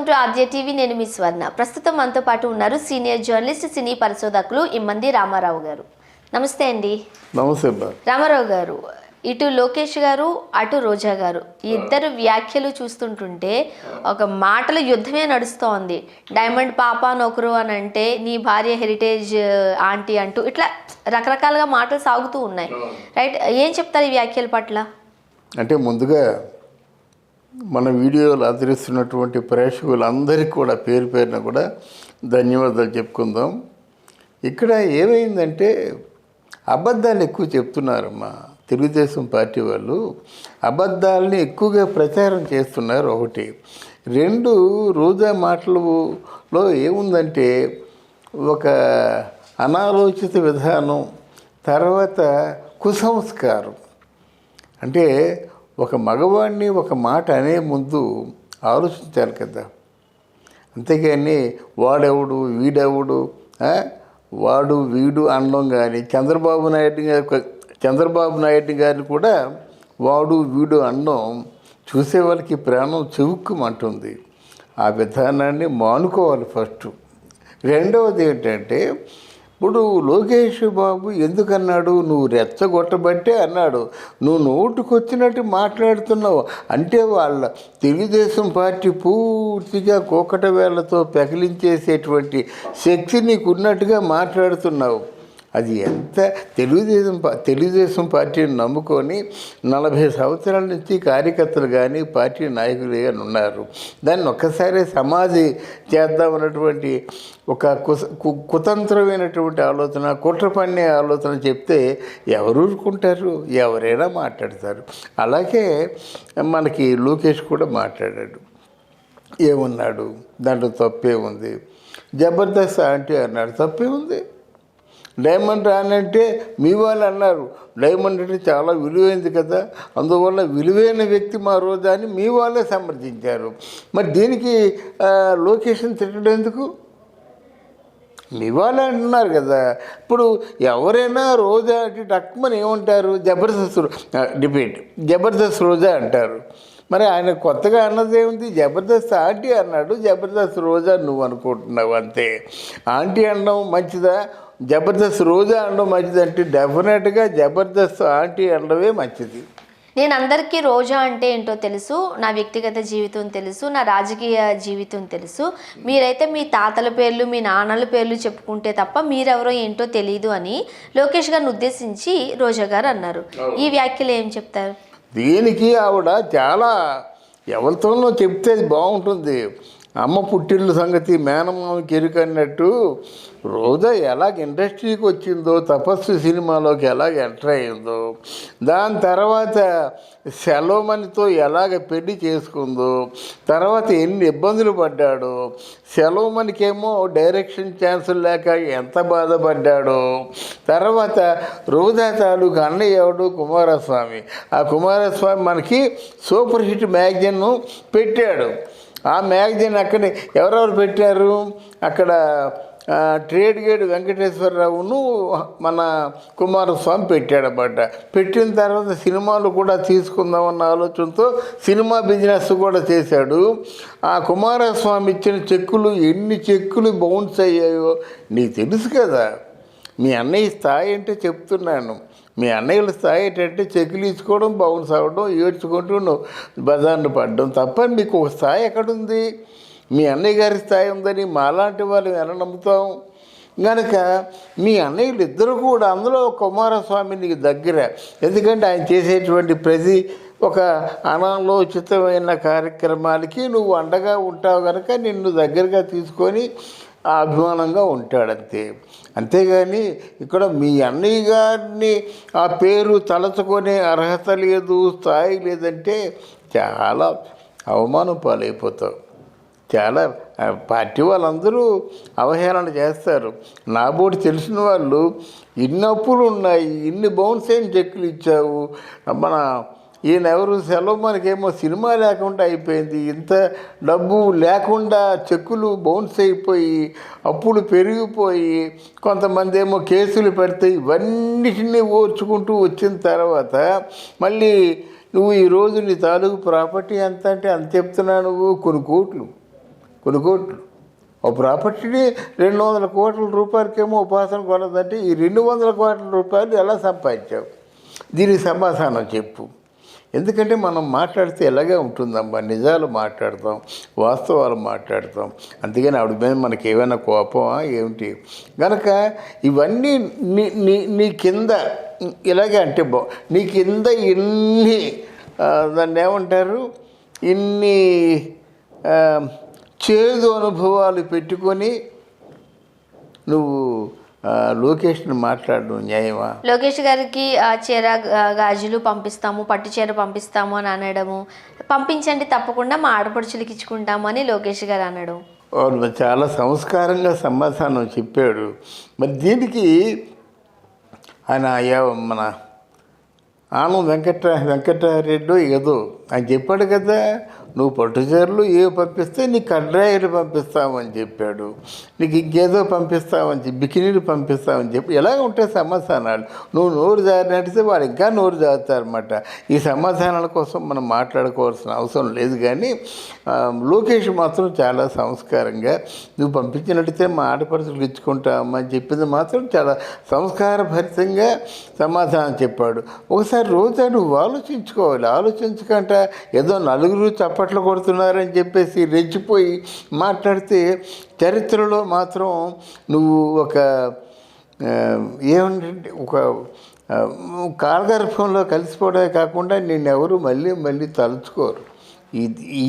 To RJ TV. నేను మీ స్వర్ణ. ప్రస్తుతం మనతో పాటు ఉన్నారు సీనియర్ జర్నలిస్ట్, సినీ పరిశోధకులు ఇమ్మంది రామారావు గారు. నమస్తే అండి. నమస్తే రామారావు గారు, ఇటు లోకేష్ గారు అటు రోజా గారు ఇద్దరు వ్యాఖ్యలు చూస్తుంటుంటే ఒక మాటల యుద్ధమే నడుస్తోంది. డైమండ్ పాప నొకరు అని అంటే నీ భార్య హెరిటేజ్ ఆంటీ అంటూ ఇట్లా రకరకాలుగా మాటలు సాగుతూ ఉన్నాయి. రైట్, ఏం చెప్తారు ఈ వ్యాఖ్యల పట్ల? అంటే ముందుగా మన వీడియోలు ఆదరిస్తున్నటువంటి ప్రేక్షకులందరికీ కూడా పేరు పేరున కూడా ధన్యవాదాలు చెప్పుకుందాం. ఇక్కడ ఏమైందంటే అబద్ధాలు ఎక్కువ చెప్తున్నారమ్మా. తెలుగుదేశం పార్టీ వాళ్ళు అబద్ధాలని ఎక్కువగా ప్రచారం చేస్తున్నారు. ఒకటి. రెండు, రోజా మాటలలో ఏముందంటే ఒక అనాలోచిత విధానం, తర్వాత కుసంస్కారం. అంటే ఒక మగవాడిని ఒక మాట అనే ముందు ఆలోచించాలి కదా, అంతేగాని వాడెవడు వీడెవడు వాడు వీడు అనడం. కానీ చంద్రబాబు నాయుడు గారిని కూడా వాడు వీడు అనడం చూసే వాళ్ళకి ప్రాణం చెవుక్కుమంటుంది. ఆ విధానాన్ని మానుకోవాలి ఫస్ట్. రెండవది ఏంటంటే, ఇప్పుడు లోకేష్ బాబు ఎందుకన్నాడు? నువ్వు రెచ్చగొట్టబట్టే అన్నాడు. నువ్వు నోటుకొచ్చినట్టు మాట్లాడుతున్నావు అంటే వాళ్ళ తెలుగుదేశం పార్టీ పూర్తిగా కోకట వేళ్లతో పెకిలించేసేటువంటి శక్తి నీకు ఉన్నట్టుగా మాట్లాడుతున్నావు. అది ఎంత తెలుగుదేశం పార్టీని నమ్ముకొని 40 సంవత్సరాల నుంచి కార్యకర్తలు కానీ పార్టీ నాయకులు కానీ ఉన్నారు. దాన్ని ఒక్కసారి సమాధి చేద్దామన్నటువంటి ఒక కుతంత్రమైనటువంటి ఆలోచన, కుట్ర పన్నే ఆలోచన చెప్తే ఎవరు ఊరుకుంటారు? ఎవరైనా మాట్లాడతారు. అలాగే మనకి లోకేష్ కూడా మాట్లాడాడు. ఏమన్నాడు? దాంట్లో తప్పే ఉంది. జబర్దస్త్ ఆంటీ అన్నాడు, తప్పే ఉంది. డైమండ్ రానంటే మీ వాళ్ళు అన్నారు, డైమండ్ అంటే చాలా విలువైంది కదా, అందువల్ల విలువైన వ్యక్తి మా రోజా అని మీ వాళ్ళే సమర్థించారు. మరి దీనికి లొకేషన్ తిట్టడం ఎందుకు? మీ వాళ్ళే అంటున్నారు కదా. ఇప్పుడు ఎవరైనా రోజా అంటే టక్మని ఏమంటారు? జబర్దస్త్ రోజా అంటారు. మరి ఆయన కొత్తగా అన్నది ఏముంది? జబర్దస్త్ ఆంటీ అన్నాడు, జబర్దస్త్ రోజా నువ్వు అనుకుంటున్నావు అంతే. ఆంటీ అనడం మంచిదా, జబర్దస్త్ రోజా అనడం మంచిదంటే డెఫినెట్గా జబర్దస్త్ ఆంటీ అనడమే మంచిది. నేను అందరికీ రోజా అంటే ఏంటో తెలుసు, నా వ్యక్తిగత జీవితం తెలుసు, నా రాజకీయ జీవితం తెలుసు. మీరైతే మీ తాతల పేర్లు మీ నాన్నల పేర్లు చెప్పుకుంటే తప్ప మీరెవరో ఏంటో తెలియదు అని లోకేష్ గారిని ఉద్దేశించి రోజా గారు అన్నారు. ఈ వ్యాఖ్యలు ఏం చెప్తారు? దీనికి ఆవిడ చాలా ఎవరితోనో చెప్తే బాగుంటుంది. అమ్మ పుట్టిల్లు సంగతి మేనమామకి ఎరుకన్నట్టు రోజా ఎలాగ ఇండస్ట్రీకి వచ్చిందో, తపస్సు సినిమాలోకి ఎలాగ ఎంటర్ అయ్యిందో, దాని తర్వాత సెలవుమణితో ఎలాగ పెళ్లి చేసుకుందో, తర్వాత ఎన్ని ఇబ్బందులు పడ్డాడో, సెలవుమణికేమో డైరెక్షన్ ఛాన్సులు లేక ఎంత బాధపడ్డాడో, తర్వాత రోజా తాలూకు అన్నయ్య ఎవడు? కుమారస్వామి. ఆ కుమారస్వామి మనకి సూపర్ హిట్ మ్యాగజైన్ పెట్టాడు. ఆ మ్యాగజైన్ అక్కడ ఎవరెవరు పెట్టారు? అక్కడ ట్రేడ్ గేడ్ వెంకటేశ్వరరావును మన కుమారస్వామి పెట్టాడన్నమాట. పెట్టిన తర్వాత సినిమాలు కూడా తీసుకుందామన్న ఆలోచనతో సినిమా బిజినెస్ కూడా చేశాడు. ఆ కుమారస్వామి ఇచ్చిన చెక్కులు ఎన్ని చెక్కులు బౌన్స్ అయ్యాయో నీకు తెలుసు కదా. మీ అన్నయ్య స్థాయి అంటే చెప్తున్నాను. మీ అన్నయ్యల స్థాయి ఏంటంటే చెక్కులు ఇచ్చుకోవడం, బౌన్స్ అవ్వడం, ఏడ్చుకుంటూ బజార్ను పడడం తప్ప మీకు ఒక స్థాయి ఎక్కడుంది? మీ అన్నయ్య గారి స్థాయి ఉందని మాలాంటి వాళ్ళు ఎలా నమ్ముతాం? కనుక మీ అన్నయ్యలు ఇద్దరు కూడా, అందులో కుమారస్వామికి దగ్గర, ఎందుకంటే ఆయన చేసేటువంటి ప్రతి ఒక అనాలోచితమైన కార్యక్రమాలకి నువ్వు అండగా ఉంటావు కనుక నిన్ను దగ్గరగా తీసుకొని అభిమానంగా ఉంటాడంతే. అంతేగాని ఇక్కడ మీ అన్నయ్య గారిని ఆ పేరు తలచుకునే అర్హత లేదు, స్థాయి లేదంటే చాలా అవమానం పాలైపోతావు. చాలా పార్టీ వాళ్ళందరూ అవహేళన చేస్తారు. నాబోటి తెలిసిన వాళ్ళు ఇన్ని అప్పులు ఉన్నాయి, ఇన్ని బౌన్స్ అయిన చెక్కులు ఇచ్చావు, మన ఈయన ఎవరు? సెలవు మనకేమో సినిమా లేకుండా అయిపోయింది, ఇంత డబ్బు లేకుండా చెక్కులు బౌన్స్ అయిపోయి అప్పులు పెరిగిపోయి కొంతమంది ఏమో కేసులు పెడితే ఇవన్నిటినీ ఓర్చుకుంటూ వచ్చిన తర్వాత మళ్ళీ నువ్వు ఈరోజు నీ తాలూకు ప్రాపర్టీ ఎంత అంటే అంత చెప్తున్నా, నువ్వు కొన్ని కొన్ని కోట్లు. ఒక ప్రాపర్టీని 200 కోట్ల రూపాయలకేమో ఉపాసన కొనదంటే ఈ 200 కోట్ల రూపాయలు ఎలా సంపాదించావు? దీనికి సమాధానం చెప్పు. ఎందుకంటే మనం మాట్లాడితే ఎలాగే ఉంటుందమ్మా, నిజాలు మాట్లాడతాం, వాస్తవాలు మాట్లాడతాం. అందుకని ఆవిడ మీద మనకి ఏమైనా కోపమా ఏమిటి? కనుక ఇవన్నీ నీ కింద ఇలాగే అంటే నీ కింద ఇన్ని దాన్ని ఏమంటారు, ఇన్ని చేదు అనుభవాలు పెట్టుకొని నువ్వు లోకేష్ని మాట్లాడడం న్యాయమా? లోకేష్ గారికి చీర గాజులు పంపిస్తాము, పట్టు చీర పంపిస్తాము అని అనడము, పంపించండి తప్పకుండా మా ఆడపడుచులకి ఇచ్చుకుంటాము అని లోకేష్ గారు అనడం. వాళ్ళు చాలా సంస్కారంగా సమాధానం చెప్పాడు. మరి దీనికి ఆయన మన ఆనంద్ వెంకటరెడ్డి ఏదో ఆయన చెప్పాడు కదా, నువ్వు పట్టుచీరలు ఏవో పంపిస్తే నీకు కడ్రాయిలు పంపిస్తామని చెప్పాడు, నీకు ఇంకేదో పంపిస్తామని చెప్పి బికినీలు పంపిస్తామని చెప్పి ఎలాగ ఉంటాయి సమాధానాలు. నువ్వు నోరు జారినట్టే వాళ్ళు ఇంకా నోరు జారుతారన్నమాట. ఈ సమాధానాల కోసం మనం మాట్లాడుకోవాల్సిన అవసరం లేదు. కానీ లోకేష్ మాత్రం చాలా సంస్కారంగా నువ్వు పంపించినట్టయితే మా ఆడపడుచులకు ఇచ్చుకుంటామని చెప్పింది మాత్రం చాలా సంస్కారభరితంగా సమాధానం చెప్పాడు. ఒకసారి రోజా నువ్వు ఆలోచించుకోవాలి. ఆలోచించకంట ఏదో నలుగురు చప్పట్లు కొడుతున్నారని చెప్పేసి రెచ్చిపోయి మాట్లాడితే చరిత్రలో మాత్రం నువ్వు ఒక ఏమంటే ఒక కాలగర్భంలో కలిసిపోవడమే కాకుండా నిన్నెవరు మళ్ళీ తలుచుకోరు. ఈ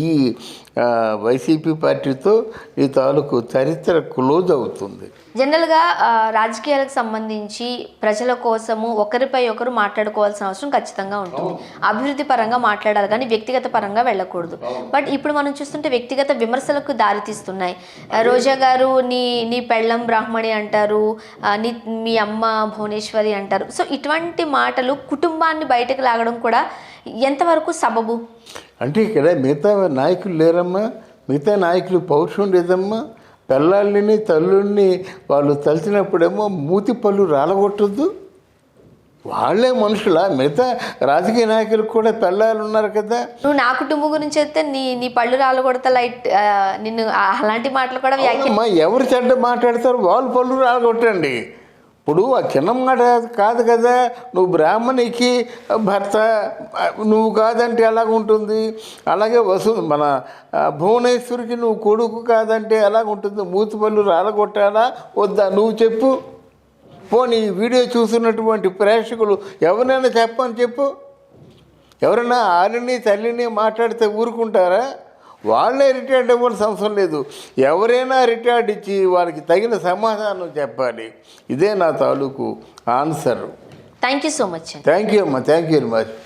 వైసీపీ పార్టీతో ఈ తాలూకు చరిత్ర క్లోజ్ అవుతుంది. జనరల్గా రాజకీయాలకు సంబంధించి ప్రజల కోసము ఒకరిపై ఒకరు మాట్లాడుకోవాల్సిన అవసరం ఖచ్చితంగా ఉంటుంది. అభివృద్ధి పరంగా మాట్లాడాలి కానీ వ్యక్తిగత పరంగా వెళ్ళకూడదు. బట్ ఇప్పుడు మనం చూస్తుంటే వ్యక్తిగత విమర్శలకు దారితీస్తున్నాయి. రోజా గారు నీ పెళ్ళం బ్రాహ్మణి అంటారు, మీ అమ్మ భువనేశ్వరి అంటారు. సో ఇటువంటి మాటలు కుటుంబాన్ని బయటకు లాగడం కూడా ఎంతవరకు సబబు? అంటే ఇక్కడ మిగతా నాయకులు లేరమ్మా, మిగతా నాయకులు పౌరుషం లేదమ్మా. పిల్లల్ని తల్లుల్ని వాళ్ళు తలిచినప్పుడేమో మూతి పళ్ళు రాలగొట్టద్దు. వాళ్ళే మనుషులా? మిగతా రాజకీయ నాయకులకు కూడా పిల్లలు ఉన్నారు కదా. నువ్వు నా కుటుంబం గురించి అయితే నీ పళ్ళు రాలగొడతా లైట్ నిన్ను అలాంటి మాటలు కూడా ఎవరు చెడ్డ మాట్లాడతారు వాళ్ళు పళ్ళు రాలగొట్టండి. ఇప్పుడు ఆ చిన్న మాట కాదు కదా. నువ్వు బ్రాహ్మణికి భర్త నువ్వు కాదంటే ఎలాగుంటుంది? అలాగే మన భువనేశ్వరికి నువ్వు కొడుకు కాదంటే ఎలాగుంటుంది? మూతిపళ్ళు రాలగొట్టాలా వద్దా నువ్వు చెప్పు. పోనీ వీడియో చూస్తున్నటువంటి ప్రేక్షకులు ఎవరైనా చెప్పని చెప్పు. ఎవరైనా ఆలిని తల్లిని మాట్లాడితే ఊరుకుంటారా? వాళ్ళే రిటైర్డ్ అవ్వాల్సిన అవసరం లేదు. ఎవరైనా రిటైర్డ్ ఇచ్చి వాళ్ళకి తగిన సమాధానం చెప్పాలి. ఇదే నా తాలూకు answer. Thank you so much. Thank you అమ్మా, థ్యాంక్ యూ వెరీ మచ్.